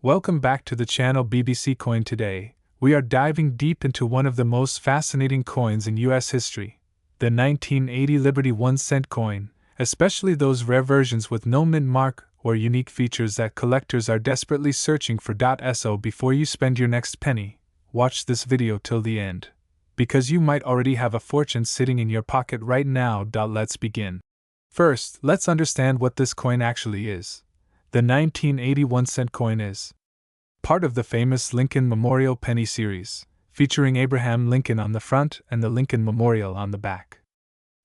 Welcome back to the channel BBC Coin. Today, we are diving deep into one of the most fascinating coins in US history, the 1980 Liberty 1-cent coin, especially those rare versions with no mint mark or unique features that collectors are desperately searching for. So before you spend your next penny, watch this video till the end, because you might already have a fortune sitting in your pocket right now. Let's begin. First, let's understand what this coin actually is. The 1980 1-cent coin is part of the famous Lincoln Memorial penny series, featuring Abraham Lincoln on the front and the Lincoln Memorial on the back.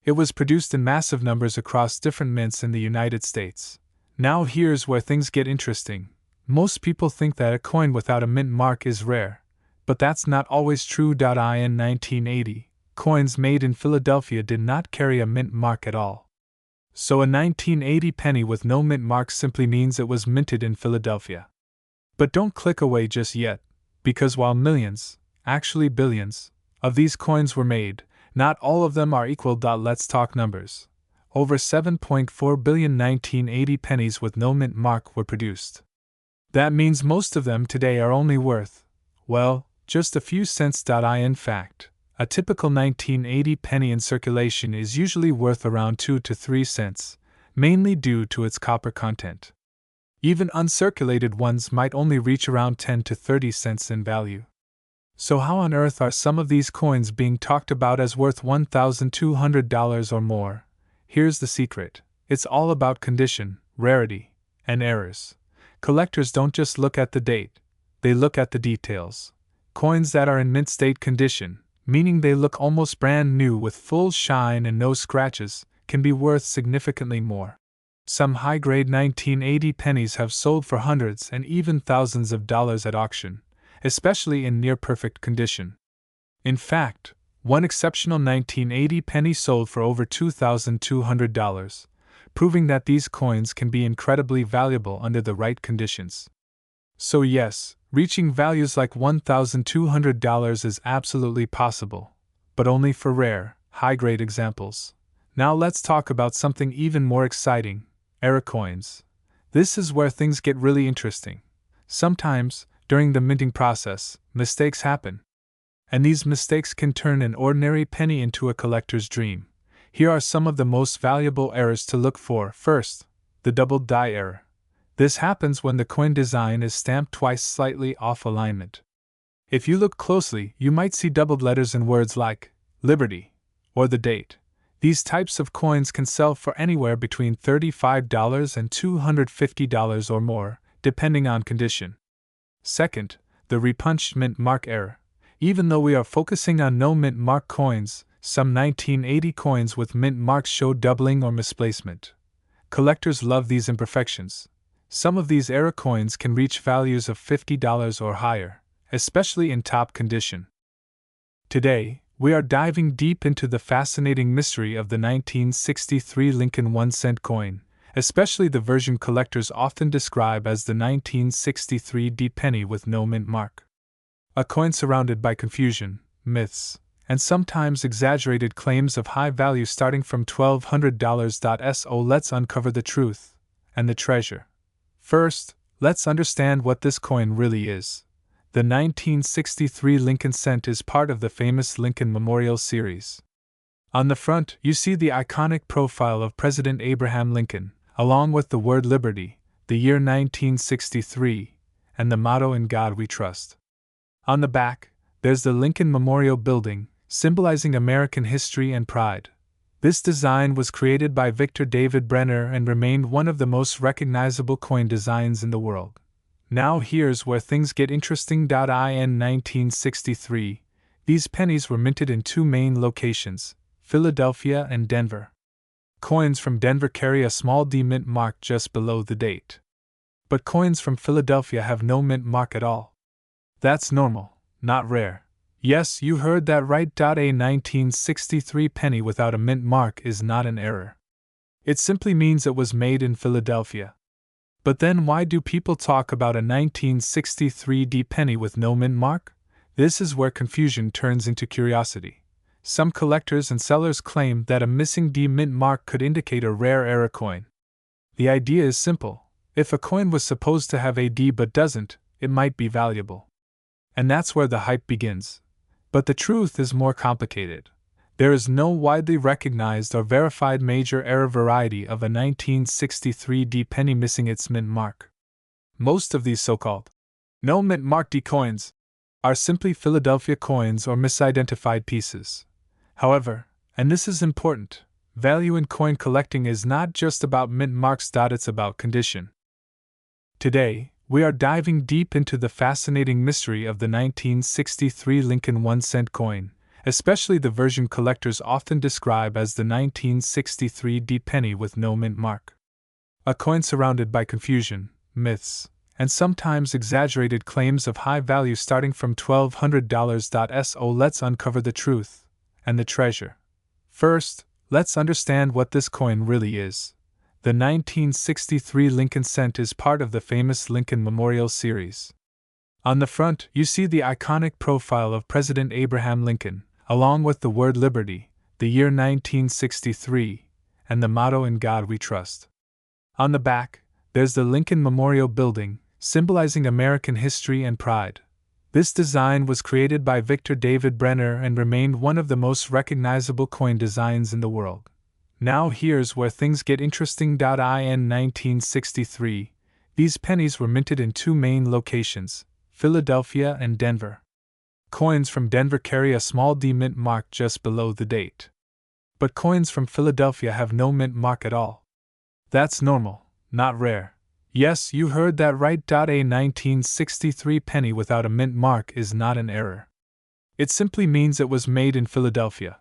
It was produced in massive numbers across different mints in the United States. Now here's where things get interesting. Most people think that a coin without a mint mark is rare, but that's not always true. In 1980, coins made in Philadelphia did not carry a mint mark at all. So a 1980 penny with no mint mark simply means it was minted in Philadelphia. But don't click away just yet, because while millions, actually billions, of these coins were made, not all of them are equal. Let's talk numbers. Over 7.4 billion 1980 pennies with no mint mark were produced. That means most of them today are only worth, well, just a few cents. In fact, a typical 1980 penny in circulation is usually worth around 2 to 3 cents, mainly due to its copper content. Even uncirculated ones might only reach around 10 to 30 cents in value. So how on earth are some of these coins being talked about as worth $1,200 or more? Here's the secret. It's all about condition, rarity, and errors. Collectors don't just look at the date, they look at the details. Coins that are in mint state condition, meaning they look almost brand new with full shine and no scratches, can be worth significantly more. Some high-grade 1980 pennies have sold for hundreds and even thousands of dollars at auction, especially in near-perfect condition. In fact, one exceptional 1980 penny sold for over $2,200, proving that these coins can be incredibly valuable under the right conditions. So yes, reaching values like $1,200 is absolutely possible, but only for rare, high-grade examples. Now let's talk about something even more exciting: error coins. This is where things get really interesting. Sometimes, during the minting process, mistakes happen. And these mistakes can turn an ordinary penny into a collector's dream. Here are some of the most valuable errors to look for. First, the doubled die error. This happens when the coin design is stamped twice slightly off alignment. If you look closely, you might see doubled letters in words like Liberty or the date. These types of coins can sell for anywhere between $35 and $250 or more, depending on condition. Second, the repunched mint mark error. Even though we are focusing on no mint mark coins, some 1980 coins with mint marks show doubling or misplacement. Collectors love these imperfections. Some of these error coins can reach values of $50 or higher, especially in top condition. Today, we are diving deep into the fascinating mystery of the 1963 Lincoln 1-cent coin, especially the version collectors often describe as the 1963 D penny with no mint mark. A coin surrounded by confusion, myths, and sometimes exaggerated claims of high value starting from $1,200. So let's uncover the truth and the treasure. First, let's understand what this coin really is. The 1963 Lincoln cent is part of the famous Lincoln Memorial series. On the front, you see the iconic profile of President Abraham Lincoln, along with the word Liberty, the year 1963, and the motto "In God We Trust." On the back, there's the Lincoln Memorial Building, symbolizing American history and pride. This design was created by Victor David Brenner and remained one of the most recognizable coin designs in the world. Now here's where things get interesting. In 1963, these pennies were minted in two main locations, Philadelphia and Denver. Coins from Denver carry a small D mint mark just below the date. But coins from Philadelphia have no mint mark at all. That's normal, not rare. Yes, you heard that right. A 1963 penny without a mint mark is not an error. It simply means it was made in Philadelphia. But then why do people talk about a 1963 D penny with no mint mark? This is where confusion turns into curiosity. Some collectors and sellers claim that a missing D mint mark could indicate a rare error coin. The idea is simple. If a coin was supposed to have a D but doesn't, it might be valuable. And that's where the hype begins. But the truth is more complicated. There is no widely recognized or verified major error variety of a 1963 D penny missing its mint mark. Most of these so-called no mint mark D coins are simply Philadelphia coins or misidentified pieces. However, and this is important, value in coin collecting is not just about mint marks. It's about condition. Today, we are diving deep into the fascinating mystery of the 1963 Lincoln 1-cent coin, especially the version collectors often describe as the 1963 D penny with no mint mark. A coin surrounded by confusion, myths, and sometimes exaggerated claims of high value starting from $1,200. So let's uncover the truth and the treasure. First, let's understand what this coin really is. The 1963 Lincoln cent is part of the famous Lincoln Memorial series. On the front, you see the iconic profile of President Abraham Lincoln, along with the word liberty, the year 1963, and the motto "In God We Trust." On the back, there's the Lincoln Memorial Building, symbolizing American history and pride. This design was created by Victor David Brenner and remained one of the most recognizable coin designs in the world. Now here's where things get interesting. In 1963, these pennies were minted in two main locations, Philadelphia and Denver. Coins from Denver carry a small D mint mark just below the date. But coins from Philadelphia have no mint mark at all. That's normal, not rare. Yes, you heard that right. A 1963 penny without a mint mark is not an error. It simply means it was made in Philadelphia.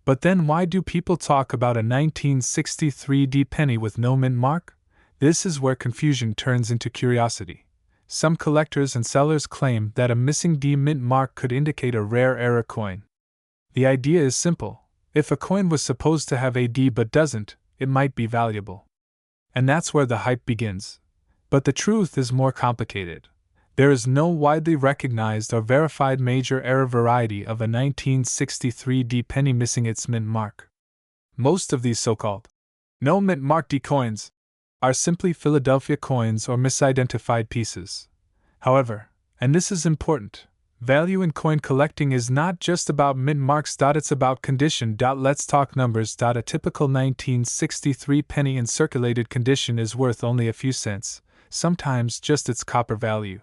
But then why do people talk about a 1963 D penny with no mint mark? This is where confusion turns into curiosity. Some collectors and sellers claim that a missing D mint mark could indicate a rare error coin. The idea is simple. If a coin was supposed to have a D but doesn't, it might be valuable. And that's where the hype begins. But the truth is more complicated. There is no widely recognized or verified major error variety of a 1963 D penny missing its mint mark. Most of these so-called no mint mark D coins are simply Philadelphia coins or misidentified pieces. However, and this is important, value in coin collecting is not just about mint marks. It's about condition. Let's talk numbers. A typical 1963 penny in circulated condition is worth only a few cents, sometimes just its copper value.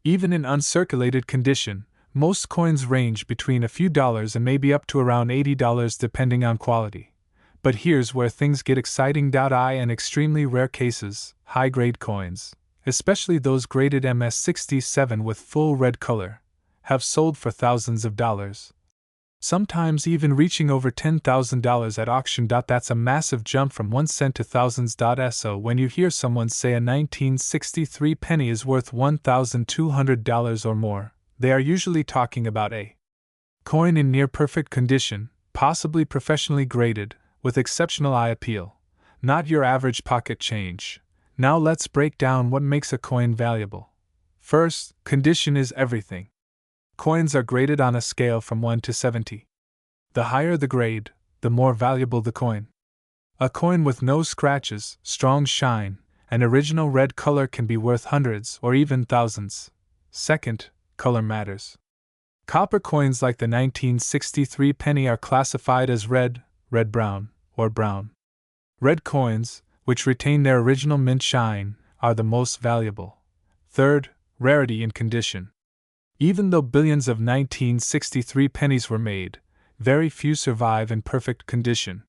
Even in uncirculated condition, most coins range between a few dollars and maybe up to around $80 depending on quality. But here's where things get exciting. In extremely rare cases, high-grade coins, especially those graded MS67 with full red color, have sold for thousands of dollars, sometimes even reaching over $10,000 at auction. That's a massive jump from 1 cent to thousands. So when you hear someone say a 1963 penny is worth $1,200 or more, they are usually talking about a coin in near perfect condition, possibly professionally graded, with exceptional eye appeal, not your average pocket change. Now let's break down what makes a coin valuable. First, condition is everything. Coins are graded on a scale from 1 to 70. The higher the grade, the more valuable the coin. A coin with no scratches, strong shine, and original red color can be worth hundreds or even thousands. Second, color matters. Copper coins like the 1963 penny are classified as red, red-brown, or brown. Red coins, which retain their original mint shine, are the most valuable. Third, rarity in condition. Even though billions of 1963 pennies were made, very few survive in perfect condition.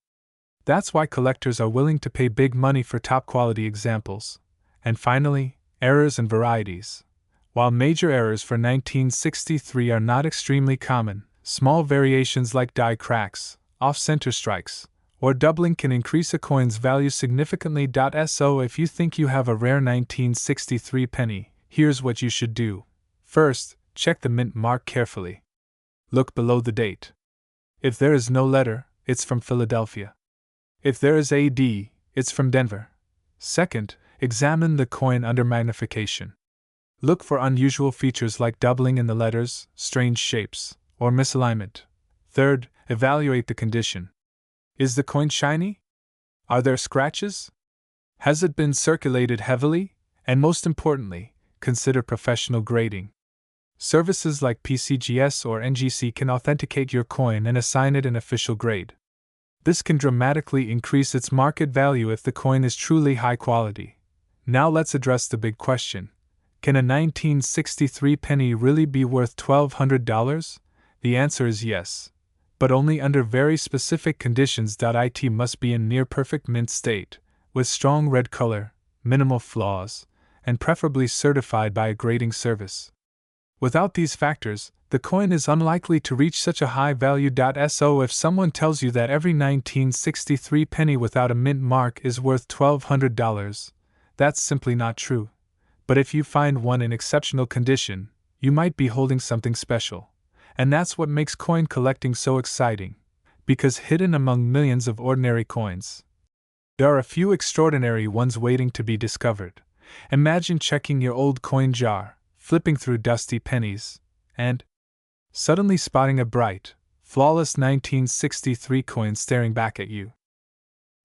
That's why collectors are willing to pay big money for top-quality examples. And finally, errors and varieties. While major errors for 1963 are not extremely common, small variations like die cracks, off-center strikes, or doubling can increase a coin's value significantly. So if you think you have a rare 1963 penny, here's what you should do. First, check the mint mark carefully. Look below the date. If there is no letter, it's from Philadelphia. If there is a D, it's from Denver. Second, examine the coin under magnification. Look for unusual features like doubling in the letters, strange shapes, or misalignment. Third, evaluate the condition. Is the coin shiny? Are there scratches? Has it been circulated heavily? And most importantly, consider professional grading. Services like PCGS or NGC can authenticate your coin and assign it an official grade. This can dramatically increase its market value if the coin is truly high quality. Now let's address the big question. Can a 1963 penny really be worth $1,200? The answer is yes, but only under very specific conditions. It must be in near perfect mint state, with strong red color, minimal flaws, and preferably certified by a grading service. Without these factors, the coin is unlikely to reach such a high value. So if someone tells you that every 1963 penny without a mint mark is worth $1,200, that's simply not true. But if you find one in exceptional condition, you might be holding something special. And that's what makes coin collecting so exciting. Because hidden among millions of ordinary coins, there are a few extraordinary ones waiting to be discovered. Imagine checking your old coin jar, flipping through dusty pennies, and suddenly spotting a bright, flawless 1963 coin staring back at you.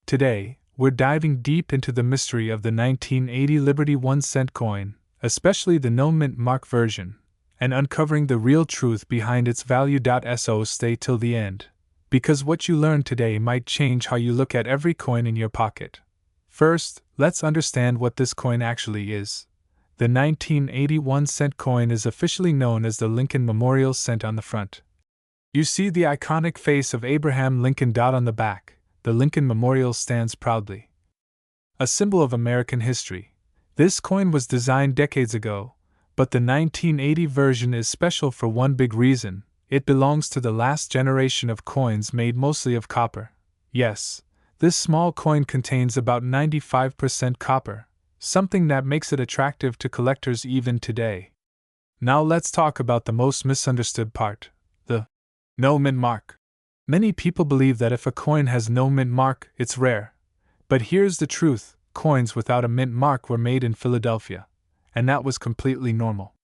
Today, we're diving deep into the mystery of the 1980 Liberty 1-cent coin, especially the no mint mark version, and uncovering the real truth behind its value. So stay till the end, because what you learn today might change how you look at every coin in your pocket. First, let's understand what this coin actually is. The 1981 cent coin is officially known as the Lincoln Memorial Cent on the front. You see the iconic face of Abraham Lincoln. On the back, the Lincoln Memorial stands proudly. A symbol of American history. This coin was designed decades ago, but the 1980 version is special for one big reason: it belongs to the last generation of coins made mostly of copper. Yes, this small coin contains about 95% copper, something that makes it attractive to collectors even today. Now let's talk about the most misunderstood part: the no mint mark. Many people believe that if a coin has no mint mark, it's rare. But here's the truth: coins without a mint mark were made in Philadelphia, and that was completely normal.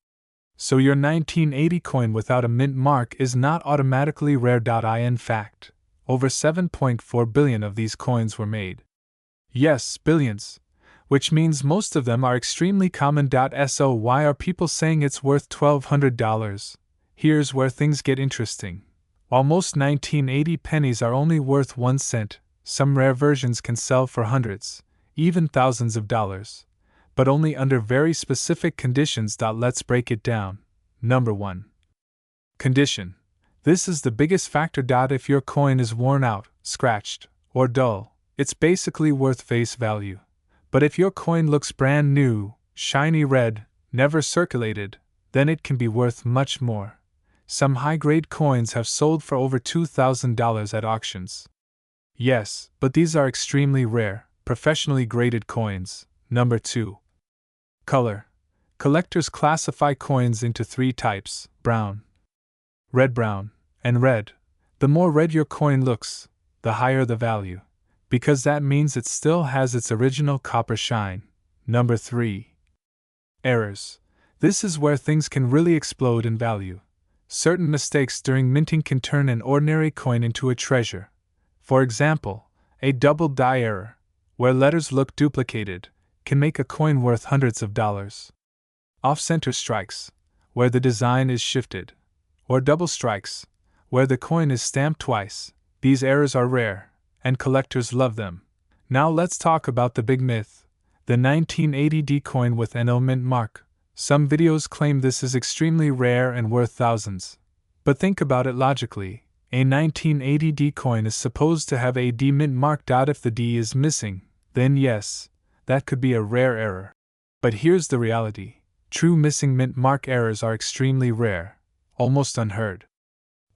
So your 1980 coin without a mint mark is not automatically rare. In fact, over 7.4 billion of these coins were made. Yes, billions. Which means most of them are extremely common. So why are people saying it's worth $1,200? Here's where things get interesting. While most 1980 pennies are only worth 1 cent, some rare versions can sell for hundreds, even thousands of dollars. But only under very specific conditions. Let's break it down. Number 1. Condition. This is the biggest factor. If your coin is worn out, scratched, or dull, it's basically worth face value. But if your coin looks brand new, shiny red, never circulated, then it can be worth much more. Some high-grade coins have sold for over $2,000 at auctions. Yes, but these are extremely rare, professionally graded coins. Number 2. Color. Collectors classify coins into 3 types: brown, red-brown, and red. The more red your coin looks, the higher the value, because that means it still has its original copper shine. Number 3. Errors. This is where things can really explode in value. Certain mistakes during minting can turn an ordinary coin into a treasure. For example, a double die error, where letters look duplicated, can make a coin worth hundreds of dollars. Off-center strikes, where the design is shifted, or double strikes, where the coin is stamped twice. These errors are rare, and collectors love them. Now let's talk about the big myth: the 1980 coin with no mint mark. Some videos claim this is extremely rare and worth thousands. But think about it logically. A 1980 coin is supposed to have a D mint mark. If the D is missing, then yes, that could be a rare error. But here's the reality: true missing mint mark errors are extremely rare, almost unheard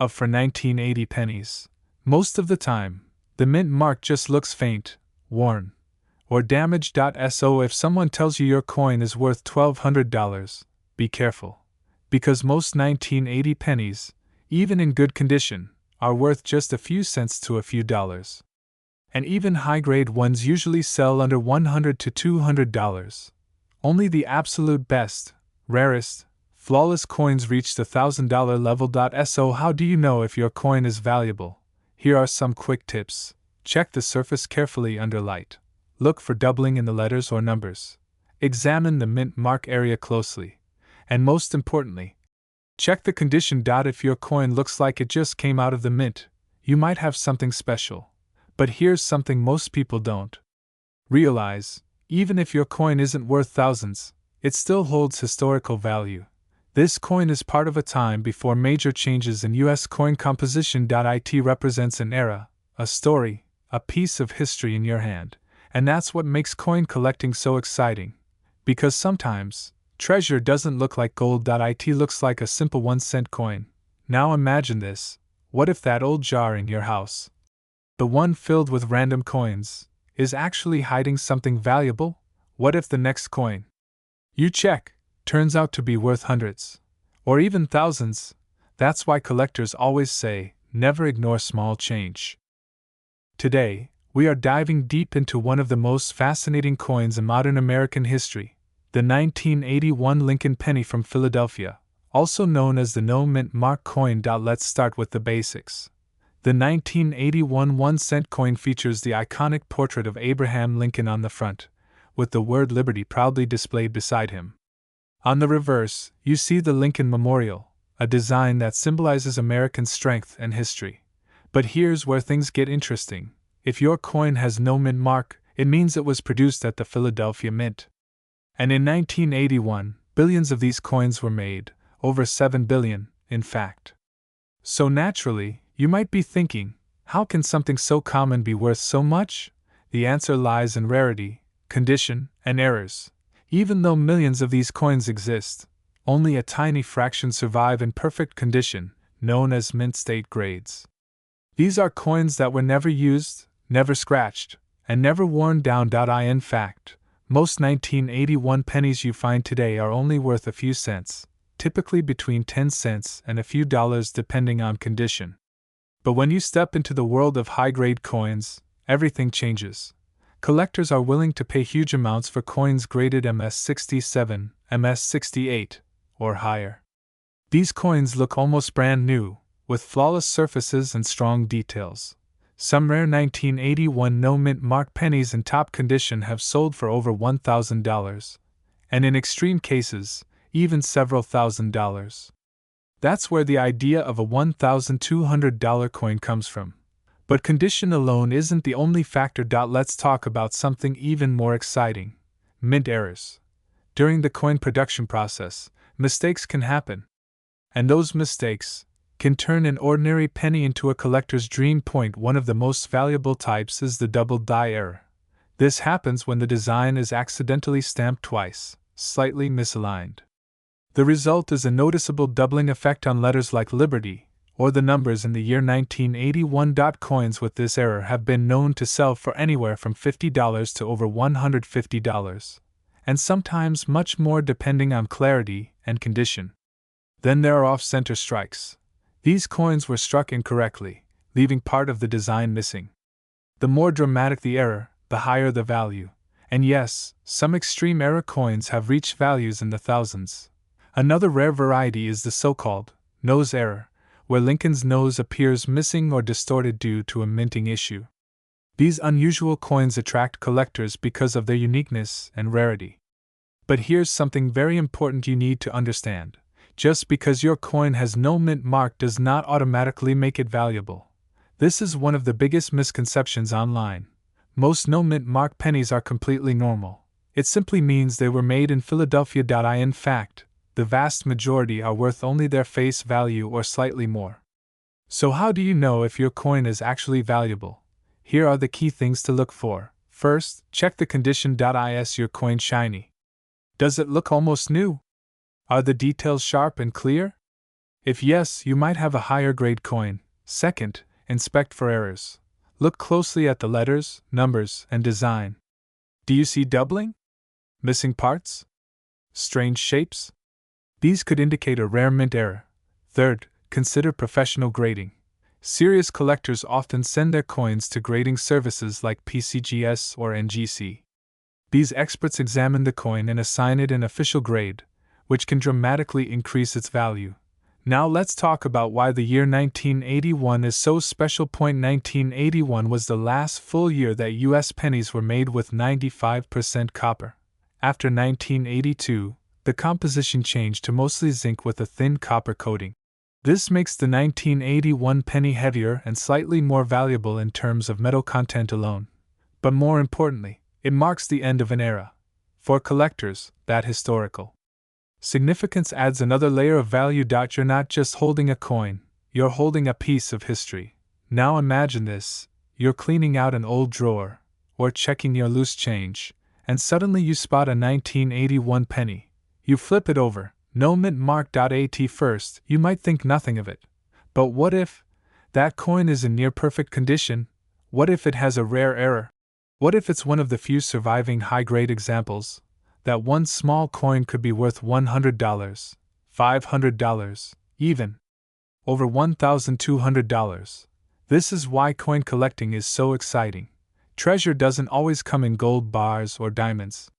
of for 1980 pennies. Most of the time, the mint mark just looks faint, worn, or damaged. So if someone tells you your coin is worth $1,200, be careful. Because most 1980 pennies, even in good condition, are worth just a few cents to a few dollars. And even high-grade ones usually sell under $100 to $200. Only the absolute best, rarest, flawless coins reach the $1,000 level. So how do you know if your coin is valuable? Here are some quick tips. Check the surface carefully under light. Look for doubling in the letters or numbers. Examine the mint mark area closely. And most importantly, check the condition. If your coin looks like it just came out of the mint, you might have something special. But here's something most people don't realize: even if your coin isn't worth thousands, it still holds historical value. This coin is part of a time before major changes in U.S. coin composition. It represents an era, a story, a piece of history in your hand. And that's what makes coin collecting so exciting. Because sometimes, treasure doesn't look like gold. It looks like a simple 1-cent coin. Now imagine this: what if that old jar in your house, the one filled with random coins, is actually hiding something valuable? What if the next coin you check turns out to be worth hundreds, or even thousands? That's why collectors always say, never ignore small change. Today, we are diving deep into one of the most fascinating coins in modern American history, the 1981 Lincoln penny from Philadelphia, also known as the no mint mark coin. Let's start with the basics. The 1981 1-cent coin features the iconic portrait of Abraham Lincoln on the front, with the word Liberty proudly displayed beside him. On the reverse, you see the Lincoln Memorial, a design that symbolizes American strength and history. But here's where things get interesting. If your coin has no mint mark, it means it was produced at the Philadelphia Mint. And in 1981, billions of these coins were made, over 7 billion, in fact. So naturally, you might be thinking, how can something so common be worth so much? The answer lies in rarity, condition, and errors. Even though millions of these coins exist, only a tiny fraction survive in perfect condition, known as mint state grades. These are coins that were never used, never scratched, and never worn down. In fact, most 1981 pennies you find today are only worth a few cents, typically between 10 cents and a few dollars depending on condition. But when you step into the world of high-grade coins, everything changes. Collectors are willing to pay huge amounts for coins graded MS-67, MS-68, or higher. These coins look almost brand new, with flawless surfaces and strong details. Some rare 1981 no-mint mark pennies in top condition have sold for over $1,000, and in extreme cases, even several $1,000s. That's where the idea of a $1,200 coin comes from. But condition alone isn't the only factor. Let's talk about something even more exciting: mint errors. During the coin production process, mistakes can happen. And those mistakes can turn an ordinary penny into a collector's dream. One of the most valuable types is the double die error. This happens when the design is accidentally stamped twice, slightly misaligned. The result is a noticeable doubling effect on letters like Liberty, or the numbers in the year 1981. Coins with this error have been known to sell for anywhere from $50 to over $150, and sometimes much more depending on clarity and condition. Then there are off-center strikes. These coins were struck incorrectly, leaving part of the design missing. The more dramatic the error, the higher the value. And yes, some extreme error coins have reached values in the thousands. Another rare variety is the so-called nose error, where Lincoln's nose appears missing or distorted due to a minting issue. These unusual coins attract collectors because of their uniqueness and rarity. But here's something very important you need to understand. Just because your coin has no mint mark does not automatically make it valuable. This is one of the biggest misconceptions online. Most no mint mark pennies are completely normal. It simply means they were made in Philadelphia. In fact, the vast majority are worth only their face value or slightly more. So how do you know if your coin is actually valuable? Here are the key things to look for. First, check the condition. Is your coin shiny? Does it look almost new? Are the details sharp and clear? If yes, you might have a higher grade coin. Second, inspect for errors. Look closely at the letters, numbers, and design. Do you see doubling? Missing parts? Strange shapes? These could indicate a rare mint error. Third, consider professional grading. Serious collectors often send their coins to grading services like PCGS or NGC. These experts examine the coin and assign it an official grade, which can dramatically increase its value. Now let's talk about why the year 1981 is so special. 1981 was the last full year that U.S. pennies were made with 95% copper. After 1982, the composition changed to mostly zinc with a thin copper coating. This makes the 1981 penny heavier and slightly more valuable in terms of metal content alone. But more importantly, it marks the end of an era. For collectors, that historical significance adds another layer of value. You're not just holding a coin, you're holding a piece of history. Now imagine this: you're cleaning out an old drawer, or checking your loose change, and suddenly you spot a 1981 penny. You flip it over, no mint mark. At first, you might think nothing of it. But what if that coin is in near perfect condition? What if it has a rare error? What if it's one of the few surviving high-grade examples? That one small coin could be worth $100, $500, even over $1,200. This is why coin collecting is so exciting. Treasure doesn't always come in gold bars or diamonds.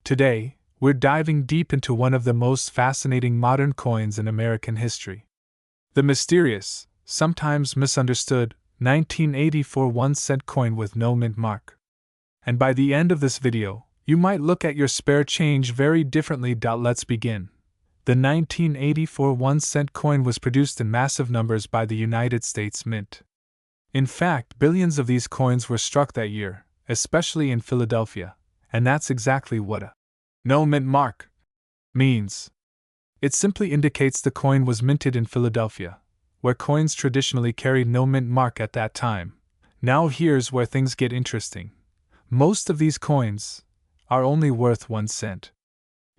Today, we're diving deep into one of the most fascinating modern coins in American history. The mysterious, sometimes misunderstood, 1984 1-cent coin with no mint mark. And by the end of this video, you might look at your spare change very differently. Let's begin. The 1984 1-cent coin was produced in massive numbers by the United States Mint. In fact, billions of these coins were struck that year, especially in Philadelphia, and that's exactly what a no mint mark means. It simply indicates the coin was minted in Philadelphia, where coins traditionally carried no mint mark at that time. Now here's where things get interesting. Most of these coins are only worth 1 cent.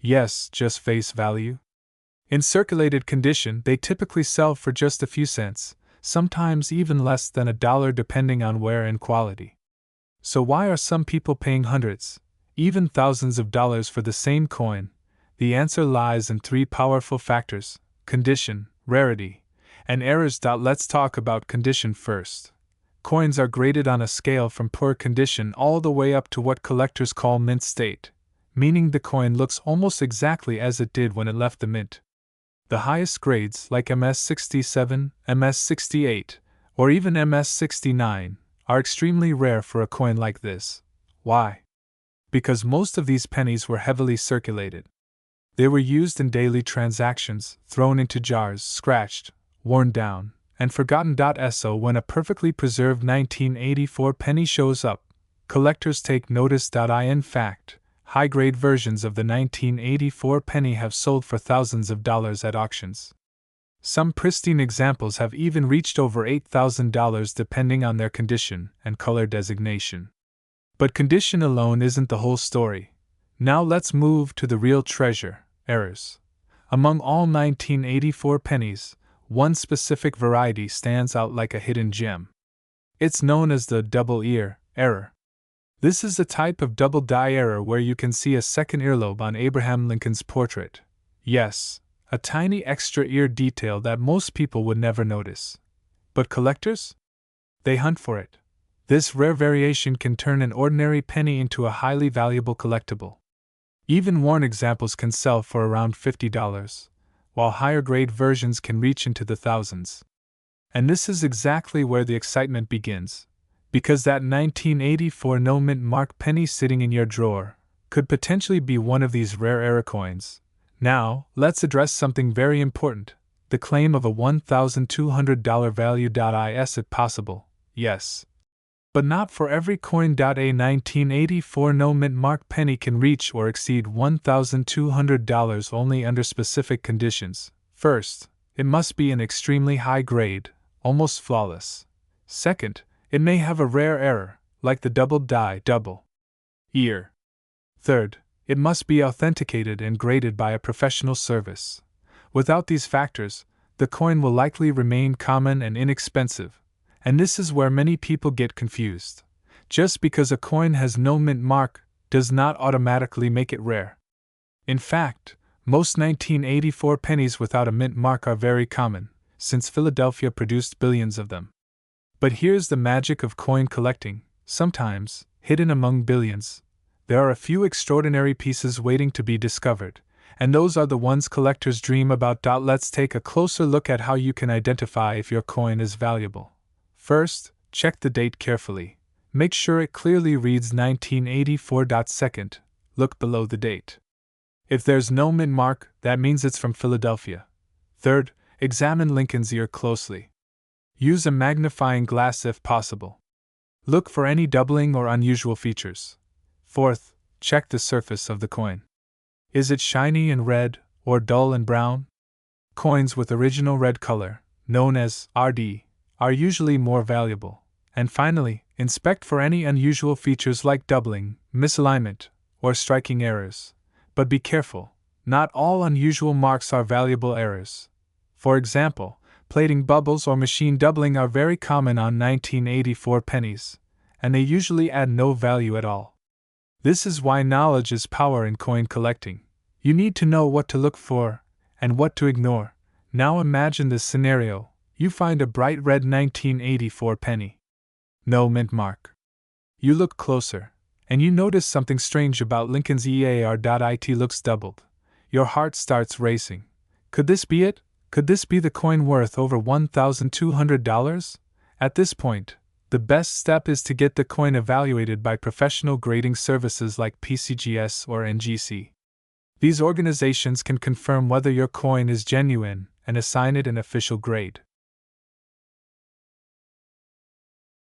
Yes, just face value. In circulated condition, they typically sell for just a few cents, sometimes even less than $1 depending on wear and quality. So why are some people paying hundreds, even thousands of dollars for the same coin? The answer lies in 3 powerful factors: condition, rarity, and errors. Let's talk about condition first. Coins are graded on a scale from poor condition all the way up to what collectors call mint state, meaning the coin looks almost exactly as it did when it left the mint. The highest grades, like MS-67, MS-68, or even MS-69, are extremely rare for a coin like this. Why? Because most of these pennies were heavily circulated. They were used in daily transactions, thrown into jars, scratched, worn down, and forgotten. So when a perfectly preserved 1984 penny shows up, collectors take notice. In fact, high-grade versions of the 1984 penny have sold for thousands of dollars at auctions. Some pristine examples have even reached over $8,000 depending on their condition and color designation. But condition alone isn't the whole story. Now let's move to the real treasure: errors. Among all 1984 pennies, one specific variety stands out like a hidden gem. It's known as the double ear error. This is a type of double die error where you can see a second earlobe on Abraham Lincoln's portrait. Yes, a tiny extra ear detail that most people would never notice. But collectors? They hunt for it. This rare variation can turn an ordinary penny into a highly valuable collectible. Even worn examples can sell for around $50, while higher grade versions can reach into the thousands. And this is exactly where the excitement begins. Because that 1984 no mint mark penny sitting in your drawer could potentially be one of these rare era coins. Now, let's address something very important: the claim of a $1,200 value. Is it possible? Yes. But not for every coin. A 1984 no mint mark penny can reach or exceed $1,200 only under specific conditions. First, it must be an extremely high grade, almost flawless. Second, it may have a rare error, like the double die double ear. Third, it must be authenticated and graded by a professional service. Without these factors, the coin will likely remain common and inexpensive. And this is where many people get confused. Just because a coin has no mint mark does not automatically make it rare. In fact, most 1984 pennies without a mint mark are very common, since Philadelphia produced billions of them. But here's the magic of coin collecting: sometimes, hidden among billions, there are a few extraordinary pieces waiting to be discovered, and those are the ones collectors dream about. Let's take a closer look at how you can identify if your coin is valuable. First, check the date carefully. Make sure it clearly reads 1984. Second, look below the date. If there's no mint mark, that means it's from Philadelphia. Third, examine Lincoln's ear closely. Use a magnifying glass if possible. Look for any doubling or unusual features. Fourth, check the surface of the coin. Is it shiny and red, or dull and brown? Coins with original red color, known as RD, are usually more valuable. And finally, inspect for any unusual features like doubling, misalignment, or striking errors. But be careful, not all unusual marks are valuable errors. For example, plating bubbles or machine doubling are very common on 1984 pennies, and they usually add no value at all. This is why knowledge is power in coin collecting. You need to know what to look for and what to ignore. Now imagine this scenario: you find a bright red 1984 penny. No mint mark. You look closer, and you notice something strange about Lincoln's EAR.IT looks doubled. Your heart starts racing. Could this be it? Could this be the coin worth over $1,200? At this point, the best step is to get the coin evaluated by professional grading services like PCGS or NGC. These organizations can confirm whether your coin is genuine and assign it an official grade.